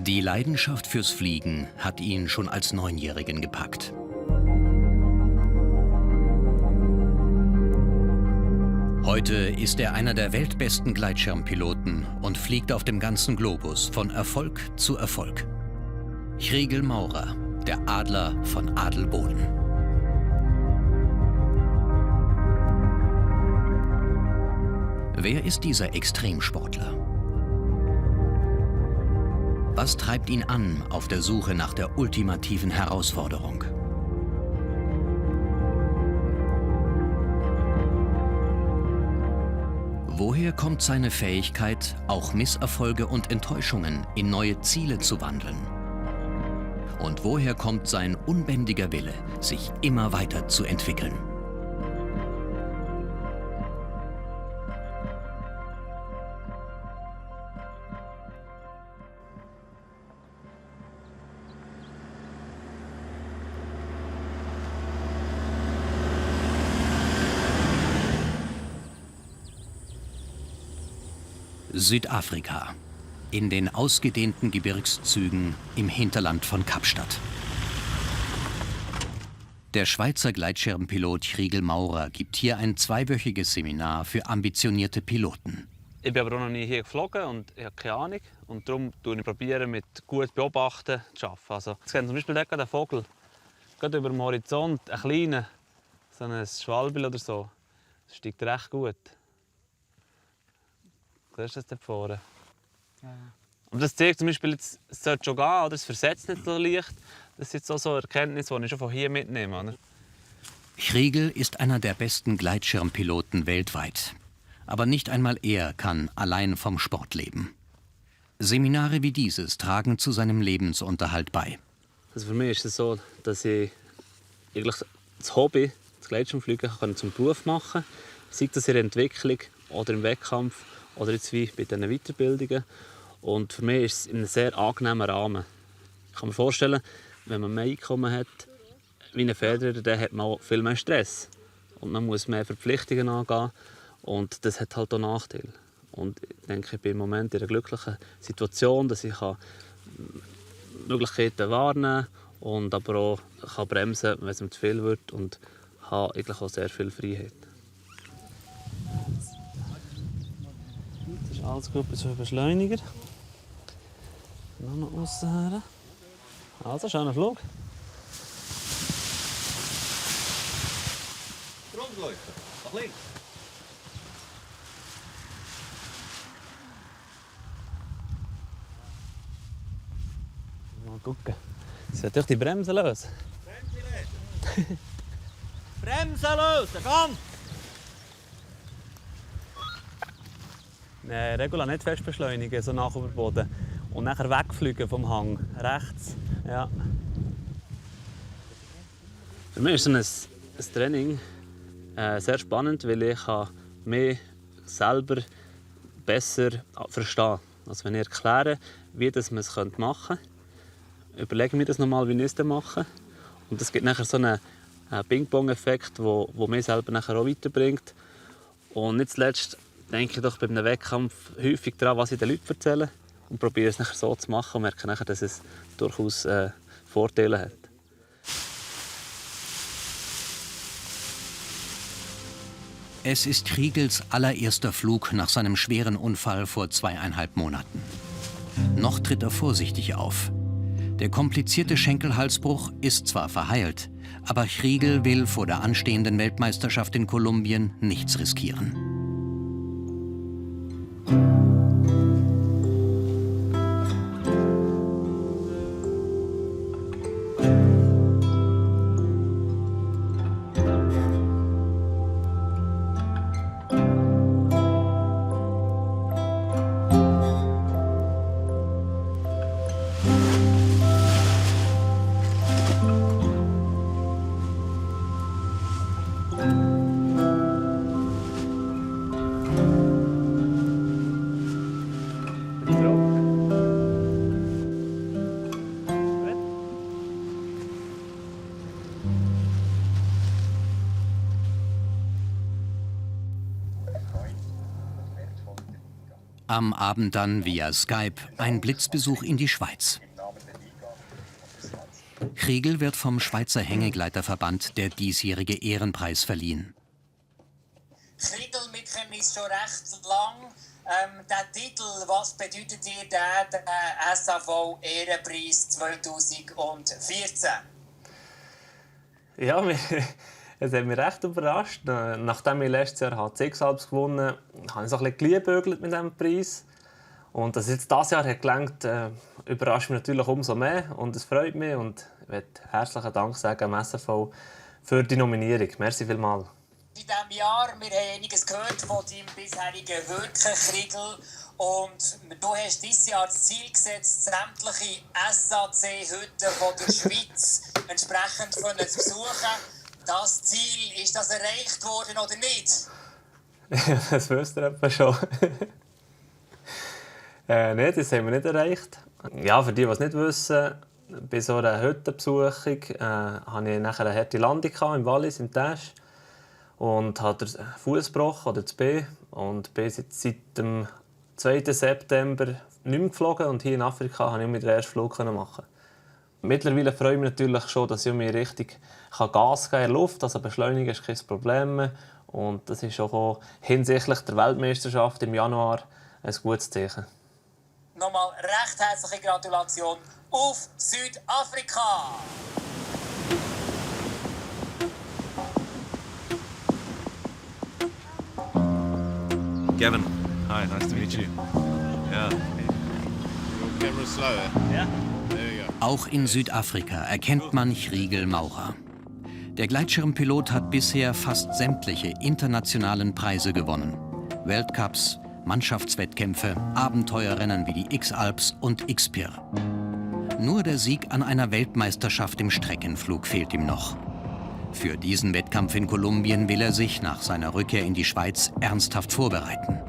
Die Leidenschaft fürs Fliegen hat ihn schon als Neunjährigen gepackt. Heute ist er einer der weltbesten Gleitschirmpiloten und fliegt auf dem ganzen Globus von Erfolg zu Erfolg. Chrigel Maurer, der Adler von Adelboden. Wer ist dieser Extremsportler? Was treibt ihn an auf der Suche nach der ultimativen Herausforderung? Woher kommt seine Fähigkeit, auch Misserfolge und Enttäuschungen in neue Ziele zu wandeln? Und woher kommt sein unbändiger Wille, sich immer weiter zu entwickeln? Südafrika, in den ausgedehnten Gebirgszügen im Hinterland von Kapstadt. Der Schweizer Gleitschirmpilot Chrigel Maurer gibt hier ein zweiwöchiges Seminar für ambitionierte Piloten. Ich bin aber auch noch nie hier geflogen und ich habe keine Ahnung. Und darum probiere ich mit gut beobachten zu arbeiten. Also, jetzt sehen zum Beispiel der Vogel, gerade über dem Horizont, ein kleiner, so ein Schwalbe oder so, das steigt recht gut. Siehst du das da vorne? Ja. Aber das zeigt zum Beispiel, jetzt, es sollte schon gehen, oder? Es versetzt nicht so leicht. Das ist jetzt auch so eine Erkenntnis, die ich schon von hier mitnehme. Oder? Chrigel ist einer der besten Gleitschirmpiloten weltweit. Aber nicht einmal er kann allein vom Sport leben. Seminare wie dieses tragen zu seinem Lebensunterhalt bei. Also für mich ist es so, dass ich eigentlich das Hobby, das Gleitschirmfliegen, zum Beruf machen kann. Sei das in der Entwicklung oder im Wettkampf. Oder jetzt wie bei diesen Weiterbildungen. Und für mich ist es in einem sehr angenehmen Rahmen. Ich kann mir vorstellen, wenn man mehr Einkommen hat, wie ein Federer, dann hat man auch viel mehr Stress. Und man muss mehr Verpflichtungen angehen. Und das hat halt auch Nachteile. Und ich denke, ich bin im Moment in einer glücklichen Situation, dass ich Möglichkeiten wahrnehmen kann und aber auch kann bremsen, wenn es mir zu viel wird. Und habe eigentlich auch sehr viel Freiheit. Alles gut bis zum Beschleuniger. Noch aussen her. Also, schöner Flug. Stromleuchten, nach links. Mal gucken. Sie sollte durch die Bremse lösen. Bremse lösen! Bremse lösen, komm! Regula nicht fest beschleunigen, so nach über den Boden. Und nachher wegfliegen vom Hang. Rechts. Ja. Für mich ist so ein Training sehr spannend, weil ich mich selber besser verstehen kann. Also wenn ich erkläre, wie man es machen könnte, überlege ich mir das nochmal, wie ich es mache. Und das gibt nachher so einen Ping-Pong-Effekt, der mich selber nachher auch weiterbringt. Und nicht zuletzt denke ich doch bei einem Wettkampf häufig daran, was ich den Leuten erzähle und probiere es nachher so zu machen und merke nachher, dass es durchaus Vorteile hat. Es ist Chrigels allererster Flug nach seinem schweren Unfall vor 2,5 Monaten. Noch tritt er vorsichtig auf. Der komplizierte Schenkelhalsbruch ist zwar verheilt, aber Chrigel will vor der anstehenden Weltmeisterschaft in Kolumbien nichts riskieren. Am Abend dann via Skype ein Blitzbesuch in die Schweiz. Kriegel wird vom Schweizer Hängegleiterverband der diesjährige Ehrenpreis verliehen. Kriegel, wir kennen uns schon recht lang. Der Titel, was bedeutet dir der SAV Ehrenpreis 2014? Ja, es hat mich recht überrascht. Nachdem ich letztes Jahr HC-Alps gewonnen habe, habe ich so ein bisschen geliebäugelt mit diesem Preis. Und dass es jetzt dieses Jahr hat gelangt, überrascht mich natürlich umso mehr. Und es freut mich. Und ich möchte herzlichen Dank sagen am SAV für die Nominierung. Merci vielmals. In diesem Jahr wir haben einiges gehört von deinem bisherigen Wirken, Kriegel. Und du hast dieses Jahr das Ziel gesetzt, sämtliche SAC-Hütten der Schweiz entsprechend zu besuchen. Das Ziel, ist das erreicht worden oder nicht? Das wisst ihr etwa schon. Nein, das haben wir nicht erreicht. Ja, für die, die es nicht wissen, bei so einer Hüttenbesuchung hatte ich nachher eine harte Landung im Wallis, im Täsch. Und hatte den Fuß gebrochen, oder das Bein. Und bin seit dem 2. September nicht mehr geflogen. Und hier in Afrika konnte ich mit den ersten Flug machen. Mittlerweile freue ich mich natürlich schon, dass ich mir richtig Gas geben in der Luft. Also beschleunigen ist kein Problem mehr. Und das ist auch hinsichtlich der Weltmeisterschaft im Januar ein gutes Zeichen. Nochmal recht herzliche Gratulation auf Südafrika! Gavin, hi, nice to meet you. Yeah. Your camera's slower. Yeah. There you go. Auch in Südafrika erkennt man Kriegel Maurer. Der Gleitschirmpilot hat bisher fast sämtliche internationalen Preise gewonnen. Weltcups, Mannschaftswettkämpfe, Abenteuerrennen wie die X-Alps und X-Pir. Nur der Sieg an einer Weltmeisterschaft im Streckenflug fehlt ihm noch. Für diesen Wettkampf in Kolumbien will er sich nach seiner Rückkehr in die Schweiz ernsthaft vorbereiten.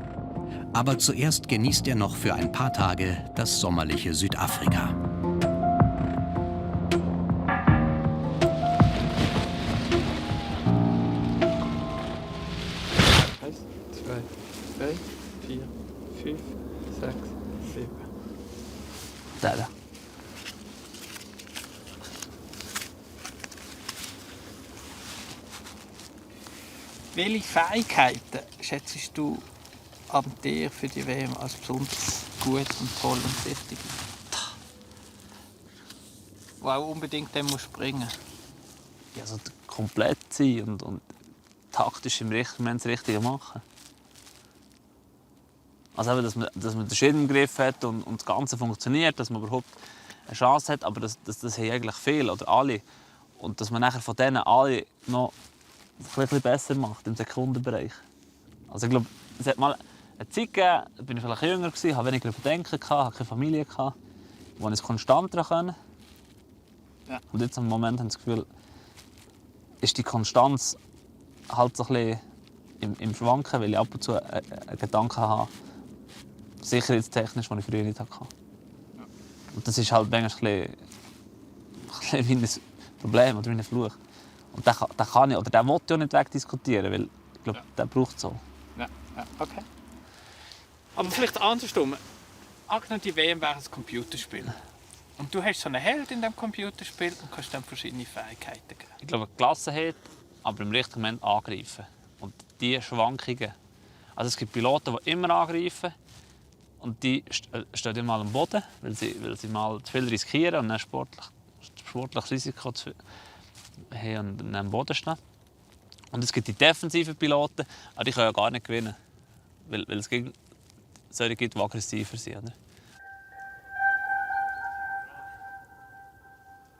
Aber zuerst genießt er noch für ein paar Tage das sommerliche Südafrika. Eins, zwei, drei, vier, fünf, sechs, sieben. Da. Welche Fähigkeiten schätzt du an dir für die WM als besonders gut und toll und wichtig? Wo auch unbedingt dann musst springen. Ja, so komplett sein und taktisch im Moment das Richtige machen. Also eben, dass man den Schirm im Griff hat und das Ganze funktioniert, dass man überhaupt eine Chance hat, aber das haben eigentlich viele oder alle. Und dass man nachher von denen alle noch ein bisschen besser macht im Sekundenbereich. Also ich glaube, es hat mal eine Zeit gegeben, da bin ich vielleicht jünger gewesen, hatte weniger Bedenken, hatte keine Familie, wo ich es konstanter konnte. Ja. Und jetzt im Moment habe ich das Gefühl, ist die Konstanz halt so ein bisschen im Schwanken, weil ich ab und zu einen Gedanken habe, sicherheitstechnisch, den ich früher nicht hatte. Und das ist halt manchmal ein bisschen wie ein Problem oder wie ein Fluch. Und den kann ich, oder den will ich auch nicht wegdiskutieren, weil ich glaube, der braucht es so. Ja, okay. Aber vielleicht andersrum. Angenommen, die WM wäre ein Computerspiel. Und du hast so einen Held in diesem Computerspiel und kannst dann verschiedene Fähigkeiten geben. Ich glaube, Gelassenheit, aber im richtigen Moment angreifen. Und diese Schwankungen. Also es gibt Piloten, die immer angreifen. Und die stehen immer am Boden, weil sie mal zu viel riskieren und dann sportliches Risiko haben und dann am Boden stehen. Und es gibt die defensiven Piloten, aber die können ja gar nicht gewinnen. Weil es solche gibt, die aggressiver sind. Oder?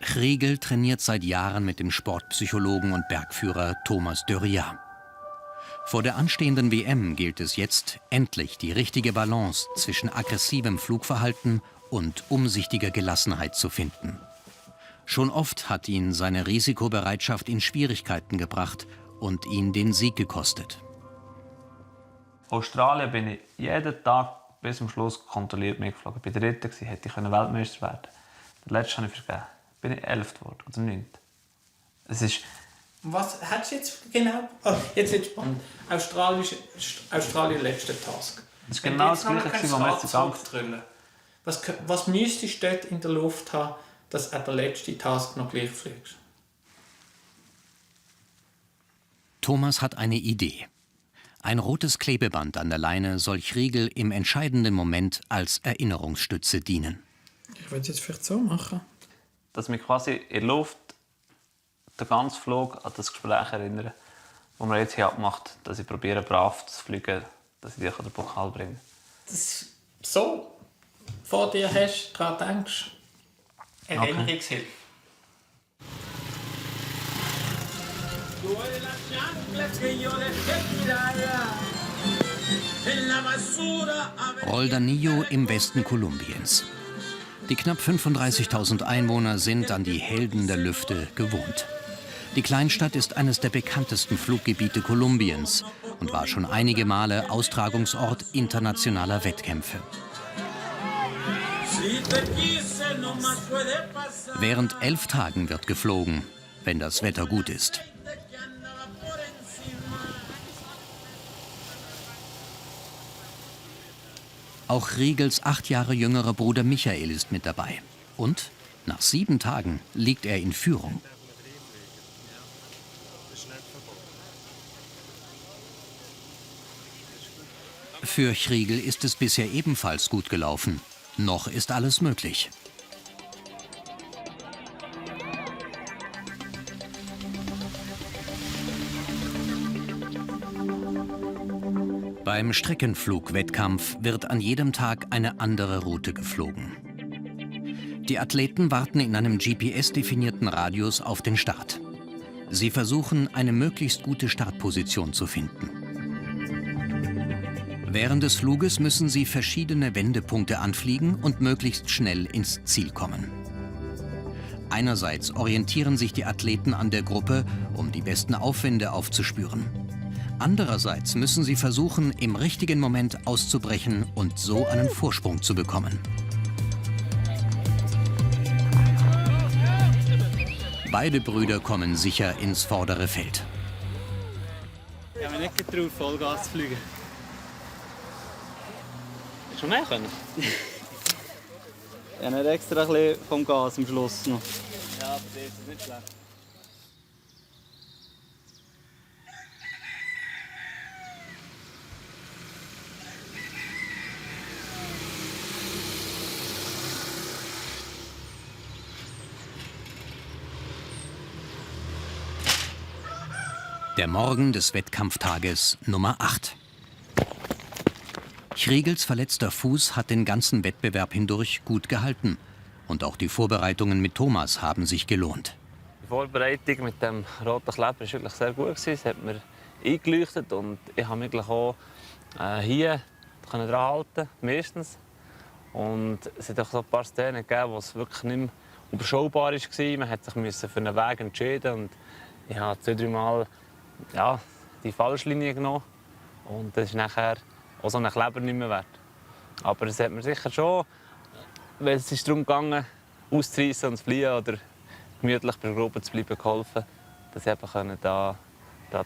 Kriegel trainiert seit Jahren mit dem Sportpsychologen und Bergführer Thomas Dörriat. Vor der anstehenden WM gilt es jetzt, endlich die richtige Balance zwischen aggressivem Flugverhalten und umsichtiger Gelassenheit zu finden. Schon oft hat ihn seine Risikobereitschaft in Schwierigkeiten gebracht und ihn den Sieg gekostet. Australien bin ich jeden Tag bis zum Schluss kontrolliert mitgeflogen. Ich war der Dritte, hätte ich Weltmeister werden können. Den letzten habe ich vergeben. Bin ich 11. geworden, oder 9. Es ist... Was hättest du jetzt genau? Oh, jetzt wird spannend. Australien letzter Task. Das ist Wenn genau du das jetzt noch Gleiche, mal was wir jetzt zurückdrüllen was müsstest du dort in der Luft haben, dass du den letzten Task noch gleich fliegst? Thomas hat eine Idee. Ein rotes Klebeband an der Leine soll Chriegel im entscheidenden Moment als Erinnerungsstütze dienen. Ich würde es jetzt vielleicht so machen. Dass wir quasi in der Luft den ganzen Flug an das Gespräch erinnern, das wir jetzt hier abgemacht haben, dass ich probiere, brav zu fliegen, dass ich dir den Pokal bringe. Dass du so vor dir hast, daran denkst, Erinnerungshilfe. Roldanillo im Westen Kolumbiens. Die knapp 35.000 Einwohner sind an die Helden der Lüfte gewohnt. Die Kleinstadt ist eines der bekanntesten Fluggebiete Kolumbiens und war schon einige Male Austragungsort internationaler Wettkämpfe. Während 11 Tagen wird geflogen, wenn das Wetter gut ist. Auch Riegels 8 Jahre jüngerer Bruder Michael ist mit dabei. Und nach 7 Tagen liegt er in Führung. Für Chriegel ist es bisher ebenfalls gut gelaufen. Noch ist alles möglich. Beim Streckenflugwettkampf wird an jedem Tag eine andere Route geflogen. Die Athleten warten in einem GPS-definierten Radius auf den Start. Sie versuchen, eine möglichst gute Startposition zu finden. Während des Fluges müssen sie verschiedene Wendepunkte anfliegen und möglichst schnell ins Ziel kommen. Einerseits orientieren sich die Athleten an der Gruppe, um die besten Aufwinde aufzuspüren. Andererseits müssen sie versuchen, im richtigen Moment auszubrechen und so einen Vorsprung zu bekommen. Beide Brüder kommen sicher ins vordere Feld. Ich habe mich nicht getraut, Vollgas zu fliegen. Hättest du mehr können? Ja, nicht extra ein bisschen vom Gas am Schluss noch. Ja, aber das ist nicht schlecht. Der Morgen des Wettkampftages Nummer 8. Chriegels verletzter Fuß hat den ganzen Wettbewerb hindurch gut gehalten. Und auch die Vorbereitungen mit Thomas haben sich gelohnt. Die Vorbereitung mit dem roten Kleber war wirklich sehr gut. Es hat mir eingeleuchtet und ich konnte mich auch hier dran halten, meistens. Und es hat auch so ein paar Szenen gegeben, wo es wirklich nicht mehr überschaubar war. Man musste sich für einen Weg entscheiden und ich habe 2-3 Mal die Falschlinie genommen. Und das ist nachher auch so einen Kleber nicht mehr wert. Aber es hat mir sicher schon, weil es ist darum gegangen, auszureissen und zu fliehen oder gemütlich bei der Gruppe zu bleiben, geholfen, dass ich eben daran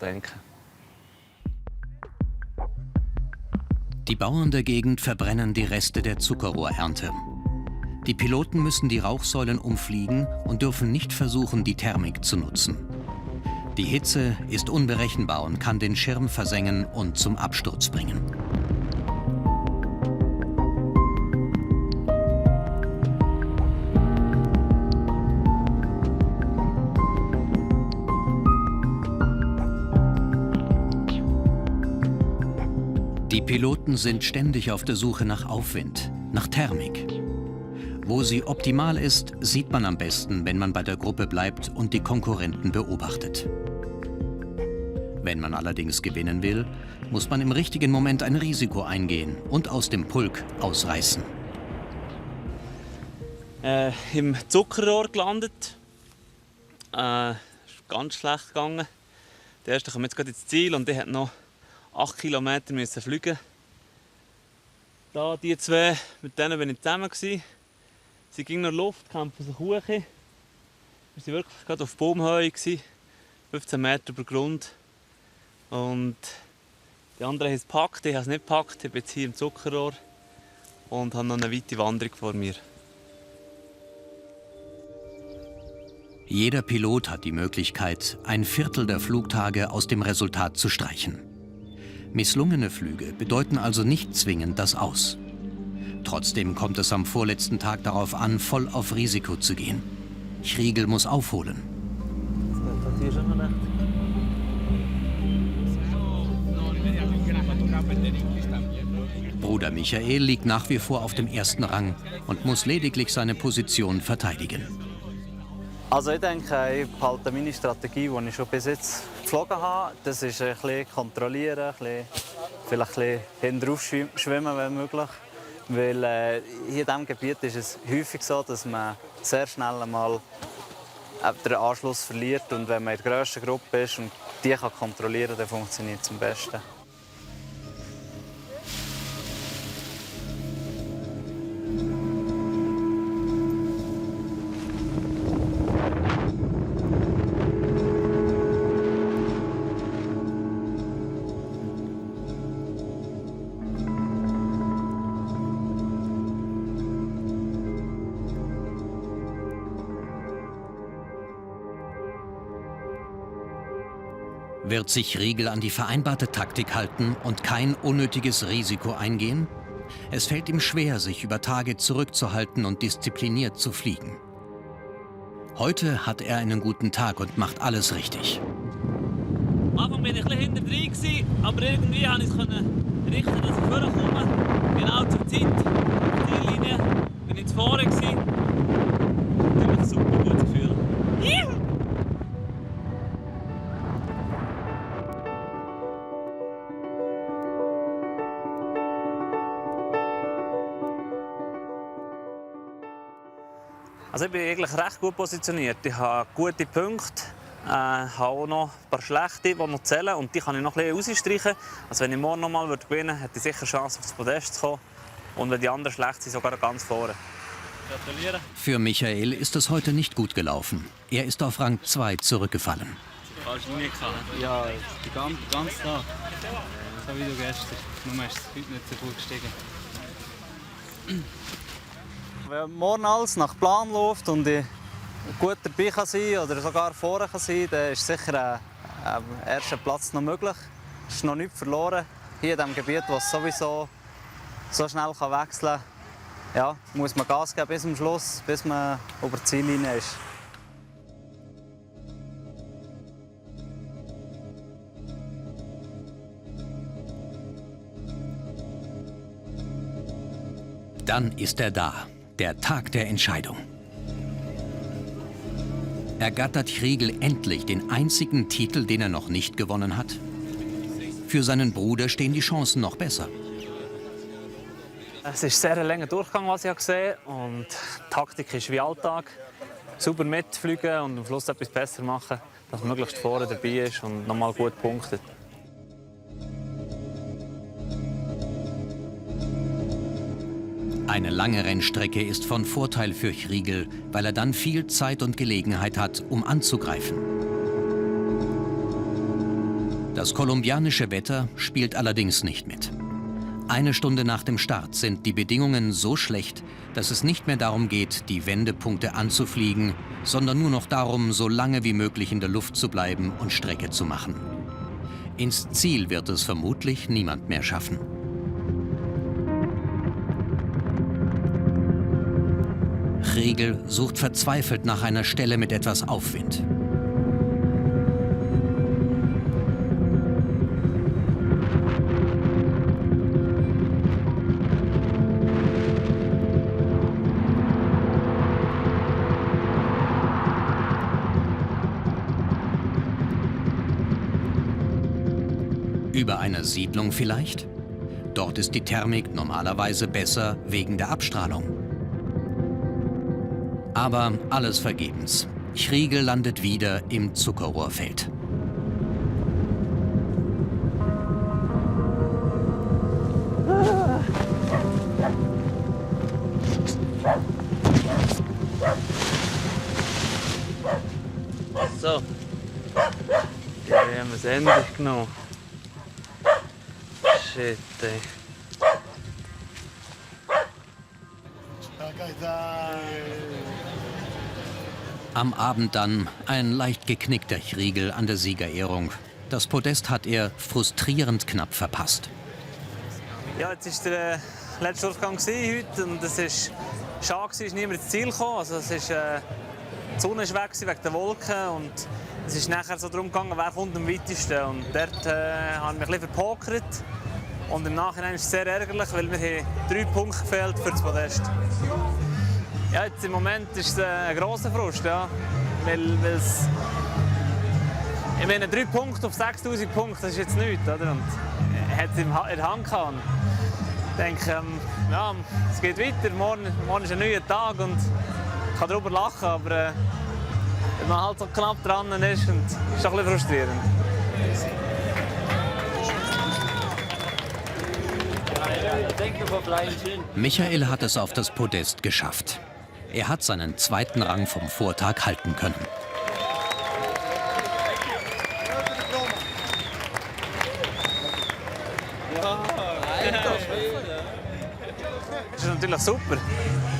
denken konnte. Die Bauern der Gegend verbrennen die Reste der Zuckerrohrernte. Die Piloten müssen die Rauchsäulen umfliegen und dürfen nicht versuchen, die Thermik zu nutzen. Die Hitze ist unberechenbar und kann den Schirm versengen und zum Absturz bringen. Die Piloten sind ständig auf der Suche nach Aufwind, nach Thermik. Wo sie optimal ist, sieht man am besten, wenn man bei der Gruppe bleibt und die Konkurrenten beobachtet. Wenn man allerdings gewinnen will, muss man im richtigen Moment ein Risiko eingehen und aus dem Pulk ausreißen. Im Zuckerrohr gelandet. Ist ganz schlecht gegangen. Der erste kam jetzt gerade ins Ziel und der hat noch 8 Kilometer müssen fliegen. Da die zwei, mit denen bin ich zusammen gewesen. Sie gingen in der Luft, kämpfen sich hoch. Wir waren wirklich gerade auf Baumhöhe, 15 Meter über Grund. Und Die anderen haben es gepackt, ich habe es nicht gepackt. Ich bin jetzt hier im Zuckerrohr und habe noch eine weite Wanderung vor mir. Jeder Pilot hat die Möglichkeit, ein Viertel der Flugtage aus dem Resultat zu streichen. Misslungene Flüge bedeuten also nicht zwingend das Aus. Trotzdem kommt es am vorletzten Tag darauf an, voll auf Risiko zu gehen. Chriegel muss aufholen. Bruder Michael liegt nach wie vor auf dem ersten Rang und muss lediglich seine Position verteidigen. Also ich denke, ich behalte meine Strategie, die ich schon bis jetzt geflogen habe. Das ist ein bisschen kontrollieren, vielleicht ein bisschen hinten drauf schwimmen, wenn möglich. Weil hier in diesem Gebiet ist es häufig so, dass man sehr schnell einmal den Anschluss verliert. Und wenn man in der grössten Gruppe ist und die kann kontrollieren kann, dann funktioniert es am besten. Wird sich Chriegel an die vereinbarte Taktik halten und kein unnötiges Risiko eingehen? Es fällt ihm schwer, sich über Tage zurückzuhalten und diszipliniert zu fliegen. Heute hat er einen guten Tag und macht alles richtig. Am Anfang war ich ein bisschen hinterdrein, aber irgendwie konnte ich es richten, dass ich vorkomme. Genau zur Zeit, auf die Ziellinie, bin ich vorne gewesen. Natürlich ein super gutes Gefühl. Also ich bin eigentlich recht gut positioniert. Ich habe gute Punkte, habe auch noch ein paar schlechte, die noch zählen. Und die kann ich noch ein bisschen rausstreichen. Also wenn ich morgen noch mal gewinnen würde, hätte ich sicher Chance, auf das Podest zu kommen. Und wenn die anderen schlecht sind, sogar ganz vorne. Gratuliere. Für Michael ist es heute nicht gut gelaufen. Er ist auf Rang 2 zurückgefallen. Hast du nie gehabt? Ja, den ganzen Tag. So wie du gestern. Nur ist es heute nicht so gut gestiegen. Wenn morgen alles nach Plan läuft und ich gut dabei kann sein oder sogar vorne kann sein, dann ist sicher ein erster Platz noch möglich. Es ist noch nichts verloren. Hier in diesem Gebiet, wo es sowieso so schnell wechseln kann, ja, muss man Gas geben bis zum Schluss, bis man über die Ziellinie ist. Dann ist er da. Der Tag der Entscheidung. Ergattert Chriegel endlich den einzigen Titel, den er noch nicht gewonnen hat? Für seinen Bruder stehen die Chancen noch besser. Es ist sehr ein langer Durchgang, was ich gesehen habe. Und die Taktik ist wie Alltag. Sauber mitfliegen und am Schluss etwas besser machen, dass man möglichst vorne dabei ist und nochmal gut punktet. Eine lange Rennstrecke ist von Vorteil für Chriegel, weil er dann viel Zeit und Gelegenheit hat, um anzugreifen. Das kolumbianische Wetter spielt allerdings nicht mit. Eine Stunde nach dem Start sind die Bedingungen so schlecht, dass es nicht mehr darum geht, die Wendepunkte anzufliegen, sondern nur noch darum, so lange wie möglich in der Luft zu bleiben und Strecke zu machen. Ins Ziel wird es vermutlich niemand mehr schaffen. Chriegel sucht verzweifelt nach einer Stelle mit etwas Aufwind. Über einer Siedlung vielleicht? Dort ist die Thermik normalerweise besser wegen der Abstrahlung. Aber alles vergebens. Chriegel landet wieder im Zuckerrohrfeld. So, wir haben es endlich genommen. shit, ey. Am Abend dann ein leicht geknickter Chriegel an der Siegerehrung. Das Podest hat er frustrierend knapp verpasst. Ja, jetzt war der letzte Durchgang heute und es war schade, dass niemand ins Ziel gekommen. Also es ist, die Sonne war weg wegen der Wolken und es ist nachher so darum gegangen, wer kommt am weitesten. Und dort haben wir ein bisschen verpokert. Und im Nachhinein ist es sehr ärgerlich, weil wir haben 3 Punkte gefehlt für das Podest. Ja, jetzt im Moment ist es ein grosser Frust, ja. Weil es, ich meine, 3 Punkte auf 6'000 Punkte, das ist jetzt nichts, oder? Und er hat es in der Hand gehabt. Ich denke, ja, es geht weiter. Morgen ist ein neuer Tag und ich kann darüber lachen, aber wenn man halt so knapp dran ist, und ist doch ein bisschen frustrierend. Michael hat es auf das Podest geschafft. Er hat seinen zweiten Rang vom Vortag halten können. Das ist natürlich super.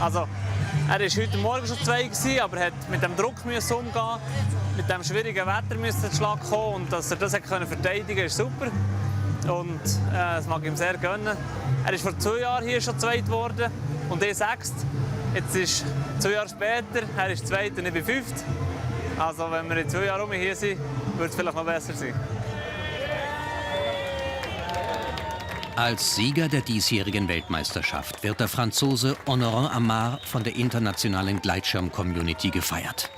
Also, er war heute Morgen schon 2, aber er hat mit dem Druck umgehen, mit dem schwierigen Wetter den Schlag kommen und dass er das verteidigen konnte, ist super. Und das mag ich ihm sehr gönnen. Er ist vor 2 Jahren hier schon Zweit geworden und ich 6. Jetzt ist 2 Jahre später, er ist 2. und ich bin 5. Also wenn wir in 2 Jahren hier sind, wird es vielleicht noch besser sein. Als Sieger der diesjährigen Weltmeisterschaft wird der Franzose Honorant Amar von der internationalen Gleitschirm-Community gefeiert.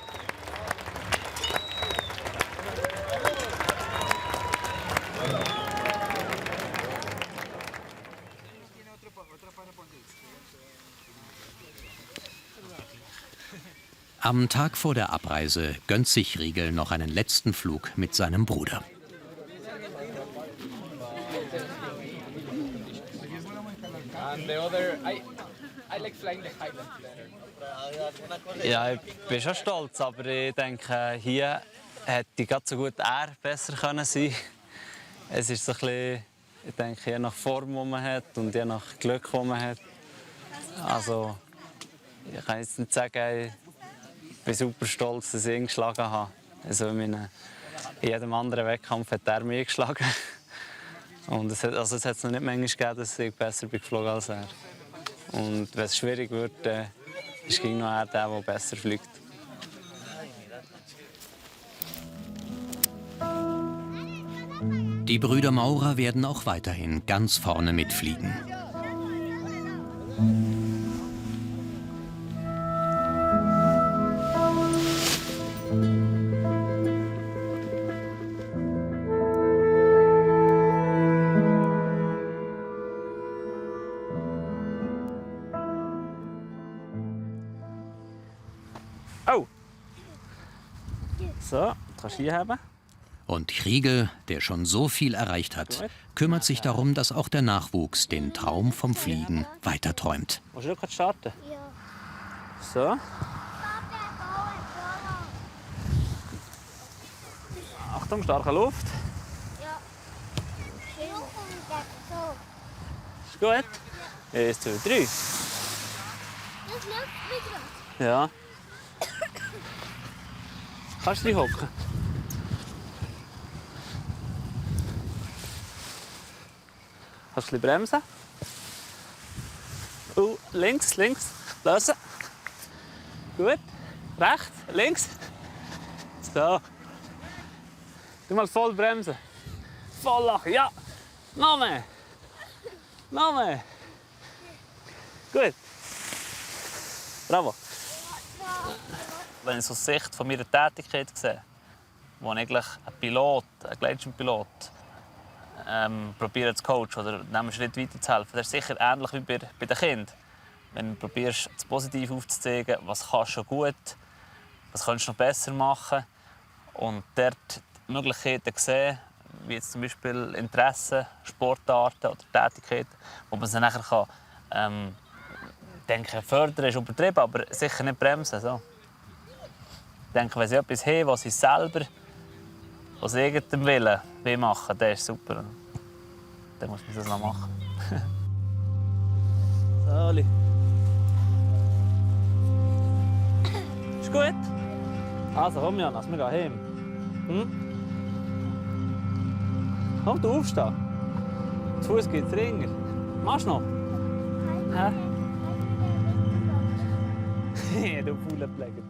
Am Tag vor der Abreise gönnt sich Riegel noch einen letzten Flug mit seinem Bruder. Ja, ich bin schon stolz, aber ich denke, hier hätte gerade so gut er besser können sein. Es ist so ein bisschen, ich denke, je nach Form, die man hat und je nach Glück, das man hat. Also, ich kann jetzt nicht sagen, ich bin super stolz, dass ich ihn geschlagen habe. Also in jedem anderen Wettkampf hat er mich geschlagen. Und es hat es noch nicht manchmal gegeben, dass ich besser bin geflogen als er. Und wenn es schwierig wird, ist noch er der besser fliegt. Die Brüder Maurer werden auch weiterhin ganz vorne mitfliegen. Oh! So, kannst du hier haben. Und Kriegel, der schon so viel erreicht hat, kümmert sich darum, dass auch der Nachwuchs den Traum vom Fliegen weiterträumt. Willst du gerade starten? Ja. So. Achtung, starke Luft. Ja. Schön und so. Ist gut? 1, 2, 3. Das läuft mit was. Ja. Kannst du dich hocken? Kannst du ein bisschen bremsen? Links, links. Lösen. Gut. Rechts, links. So. Du mal voll bremsen. Voll lachen. Ja. Noch mehr. Noch mehr. Gut. Bravo. Wenn ich so die Sicht von meiner Tätigkeit sehe, wo eigentlich ein Pilot, ein Gleitschirmpilot, probiert zu coachen oder einen Schritt weiter zu helfen, das ist sicher ähnlich wie bei den Kindern. Wenn du probierst, das Positive aufzuzeigen, was kannst du schon gut, was kannst du noch besser machen und dort Möglichkeiten sehen, wie jetzt zum Beispiel Interessen, Sportarten oder Tätigkeiten, wo man sie nachher kann, denke, fördern ist übertrieben, aber sicher nicht bremsen. So. Ich denke, wenn sie etwas haben, was sie selber aus eigenem Willen machen, das ist super. dann muss man das noch machen. Sali. Ist gut? Also komm Janas, wir gehen heim. Komm, du aufstehen. Zu Fuß geht's ringer. Machst du noch? Hä? Du fauler Pfleger.